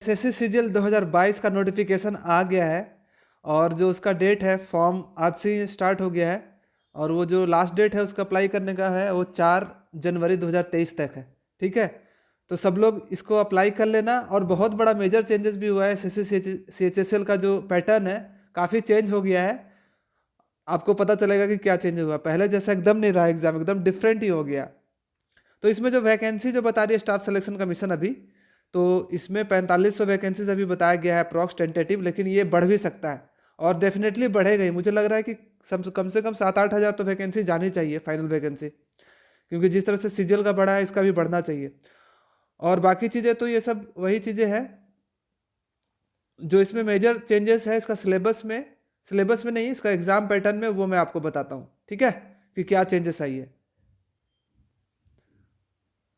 SSC CGL 2022 का notification आ गया है और जो उसका डेट है फॉर्म आज से ही स्टार्ट हो गया है और वो जो लास्ट डेट है उसका अप्लाई करने का है वो 4 जनवरी 2023 तक है। ठीक है, तो सब लोग इसको अप्लाई कर लेना। और बहुत बड़ा मेजर चेंजेस भी हुआ है। एसएससी सीएचएसएल का जो पैटर्न है काफ़ी चेंज हो गया है। आपको पता चलेगा कि क्या चेंज हुआ। पहले जैसा एकदम नहीं रहा, एग्जाम एकदम डिफरेंट ही हो गया। तो इसमें जो वैकेंसी जो बता रही है स्टाफ सिलेक्शन कमीशन अभी, तो इसमें 4500 वैकेंसीज अभी बताया गया है अप्रॉक्स टेंटेटिव, लेकिन ये बढ़ भी सकता है और डेफिनेटली बढ़ेगा ही। मुझे लग रहा है कि कम से कम 7-8 हज़ार तो वैकेंसी जानी चाहिए, फाइनल वैकेंसी, क्योंकि जिस तरह से सीजीएल का बढ़ा है इसका भी बढ़ना चाहिए। और बाकी चीज़ें तो ये सब वही चीज़ें हैं। जो इसमें मेजर चेंजेस है इसका सिलेबस में नहीं, इसका एग्जाम पैटर्न में, वो मैं आपको बताता हूँ। ठीक है, कि क्या चेंजेस आई है।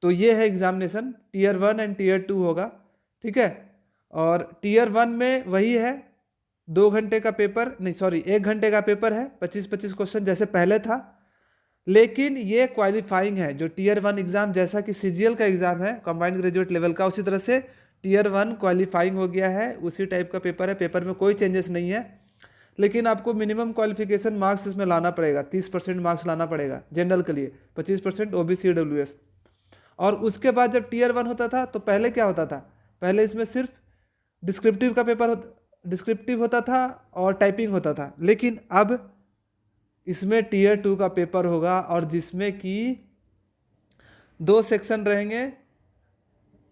तो ये है एग्जामिनेशन, टीयर 1 एंड टीयर 2 होगा। ठीक है, और टीयर 1 में वही है 2 घंटे का पेपर, नहीं सॉरी 1 घंटे का पेपर है, 25-25 क्वेश्चन जैसे पहले था। लेकिन ये क्वालिफाइंग है, जो टीयर 1 एग्जाम जैसा कि सीजीएल का एग्जाम है कंबाइंड ग्रेजुएट लेवल का, उसी तरह से टीयर 1 क्वालिफाइंग हो गया है। उसी टाइप का पेपर है, पेपर में कोई चेंजेस नहीं है। लेकिन आपको मिनिमम क्वालिफिकेशन मार्क्स इसमें लाना पड़ेगा, 30% मार्क्स लाना पड़ेगा जनरल के लिए, 25% ओबीसी डब्ल्यूएस। और उसके बाद जब टीयर 1 होता था तो पहले क्या होता था, पहले इसमें सिर्फ डिस्क्रिप्टिव का पेपर डिस्क्रिप्टिव होता था और टाइपिंग होता था। लेकिन अब इसमें टीयर 2 का पेपर होगा और जिसमें कि 2 सेक्शन रहेंगे,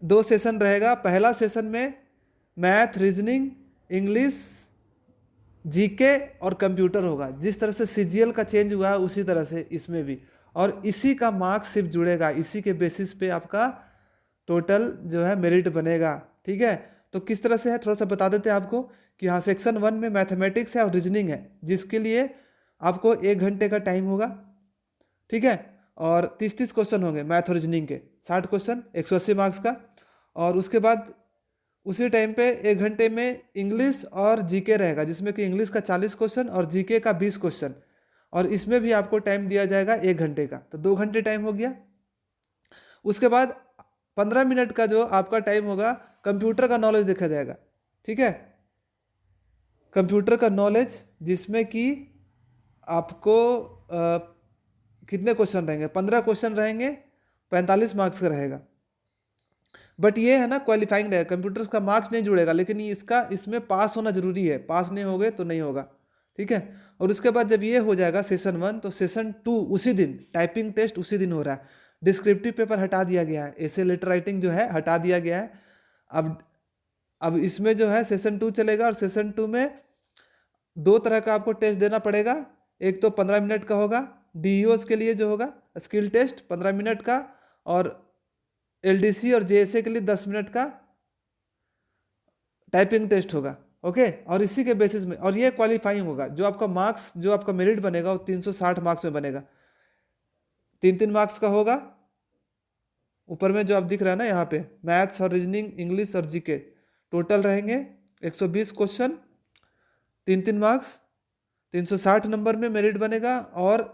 2 सेशन रहेगा। पहला सेशन में मैथ, रीजनिंग, इंग्लिश, जीके और कंप्यूटर होगा। जिस तरह से सीजीएल का चेंज हुआ है उसी तरह से इसमें भी, और इसी का मार्क्स सिर्फ जुड़ेगा, इसी के बेसिस पे आपका टोटल जो है मेरिट बनेगा। ठीक है, तो किस तरह से है थोड़ा सा बता देते हैं आपको कि हाँ, सेक्शन 1 में मैथमेटिक्स है और रीजनिंग है, जिसके लिए आपको 1 घंटे का टाइम होगा। ठीक है, और 30-30 क्वेश्चन होंगे मैथ और रीजनिंग के, 60 क्वेश्चन, 180 मार्क्स का। और उसके बाद उसी टाइम पे 1 घंटे में इंग्लिश और जीके रहेगा, जिसमें कि इंग्लिश का 40 क्वेश्चन और जीके का 20 क्वेश्चन, और इसमें भी आपको टाइम दिया जाएगा 1 घंटे का, तो 2 घंटे टाइम हो गया। उसके बाद 15 मिनट का जो आपका टाइम होगा कंप्यूटर का नॉलेज देखा जाएगा। ठीक है, कंप्यूटर का नॉलेज, जिसमें कि आपको कितने क्वेश्चन रहेंगे, 15 क्वेश्चन रहेंगे, 45 मार्क्स का रहेगा। बट ये है ना क्वालिफाइंग रहेगा, कंप्यूटर्स का मार्क्स नहीं जुड़ेगा, लेकिन इसमें पास होना जरूरी है, पास नहीं होगे तो नहीं होगा। ठीक है, और उसके बाद जब ये हो जाएगा सेशन 1, तो सेशन 2 उसी दिन, टाइपिंग टेस्ट उसी दिन हो रहा है। डिस्क्रिप्टिव पेपर हटा दिया गया है, ऐसे लेटर राइटिंग जो है हटा दिया गया है। अब इसमें जो है सेशन 2 चलेगा, और सेशन 2 में 2 तरह का आपको टेस्ट देना पड़ेगा। एक तो 15 मिनट का होगा डीईओस के लिए, जो होगा स्किल टेस्ट 15 मिनट का, और एलडीसी और जेएसए के लिए 10 मिनट का टाइपिंग टेस्ट होगा। ओके, और इसी के बेसिस में, और ये क्वालिफाइंग होगा, जो आपका मार्क्स, जो आपका मेरिट बनेगा वो 360 मार्क्स में बनेगा। 3-3 मार्क्स का होगा। ऊपर में जो आप दिख रहा है ना यहाँ पे, मैथ्स और रीजनिंग, इंग्लिश और जीके, टोटल रहेंगे 120 क्वेश्चन, 3-3 मार्क्स, 360 नंबर में मेरिट बनेगा। और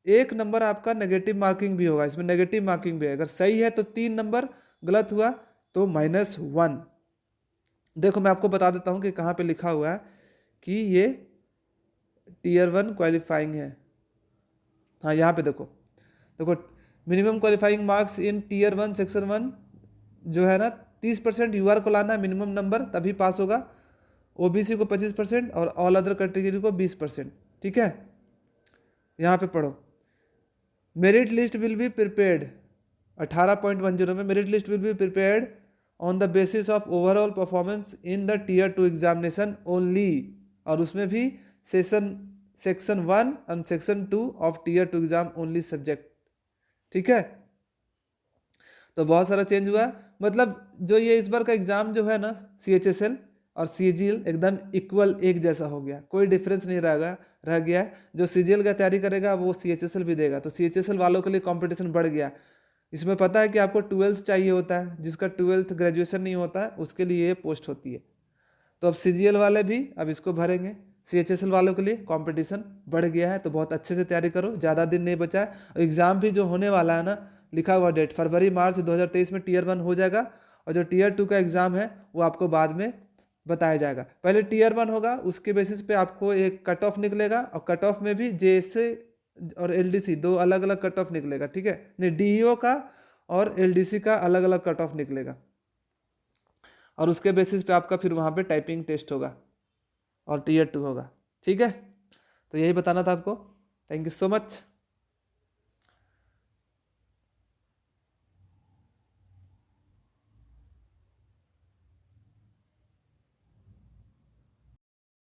1 नंबर आपका नेगेटिव मार्किंग भी होगा, इसमें नेगेटिव मार्किंग भी है। अगर सही है तो 3 नंबर, गलत हुआ तो -1। देखो मैं आपको बता देता हूँ कि कहाँ पे लिखा हुआ है कि ये टीयर 1 क्वालिफाइंग है। हाँ, यहाँ पे देखो देखो, minimum qualifying marks in tier 1 section 1 जो है ना, 30% यूआर को लाना है मिनिमम नंबर, तभी पास होगा। ओबीसी को 25% और ऑल अदर कैटेगरी को 20%। ठीक है, यहाँ पे पढ़ो, merit list will be prepared, 18.10 में merit list will be prepared on the basis of overall performance in the tier 2 examination only. और उसमें भी section 1 and section 2 of tier 2 exam only subject. ठीक है, तो बहुत सारा चेंज हुआ है। मतलब जो ये इस बार का एग्जाम जो है ना, सीएचएसएल और सीजीएल एकदम इक्वल, एक जैसा हो गया, कोई डिफरेंस नहीं रह गया। जो सीजीएल का तैयारी करेगा वो सीएचएसएल भी देगा, तो सीएचएसएल वालों के लिए कंपटीशन बढ़ गया। इसमें पता है कि आपको 12th चाहिए होता है, जिसका 12th ग्रेजुएशन नहीं होता है उसके लिए ये पोस्ट होती है। तो अब सीजीएल वाले भी अब इसको भरेंगे, सीएचएसएल वालों के लिए कंपटीशन बढ़ गया है। तो बहुत अच्छे से तैयारी करो, ज़्यादा दिन नहीं बचा है। एग्ज़ाम भी जो होने वाला है ना, लिखा हुआ डेट फरवरी मार्च 2023 में टीयर 1 हो जाएगा, और जो टीयर 2 का एग्ज़ाम है वो आपको बाद में बताया जाएगा। पहले टीयर 1 होगा, उसके बेसिस पे आपको एक कट ऑफ निकलेगा और कट ऑफ में भी जेएसए और एलडीसी दो अलग अलग कट ऑफ निकलेगा, ठीक है, नहीं डीईओ का और एलडीसी का अलग अलग कट ऑफ निकलेगा और उसके बेसिस पे आपका फिर वहाँ पे टाइपिंग टेस्ट होगा और टीयर 2 होगा, ठीक है। तो यही बताना था आपको। Thank you so much.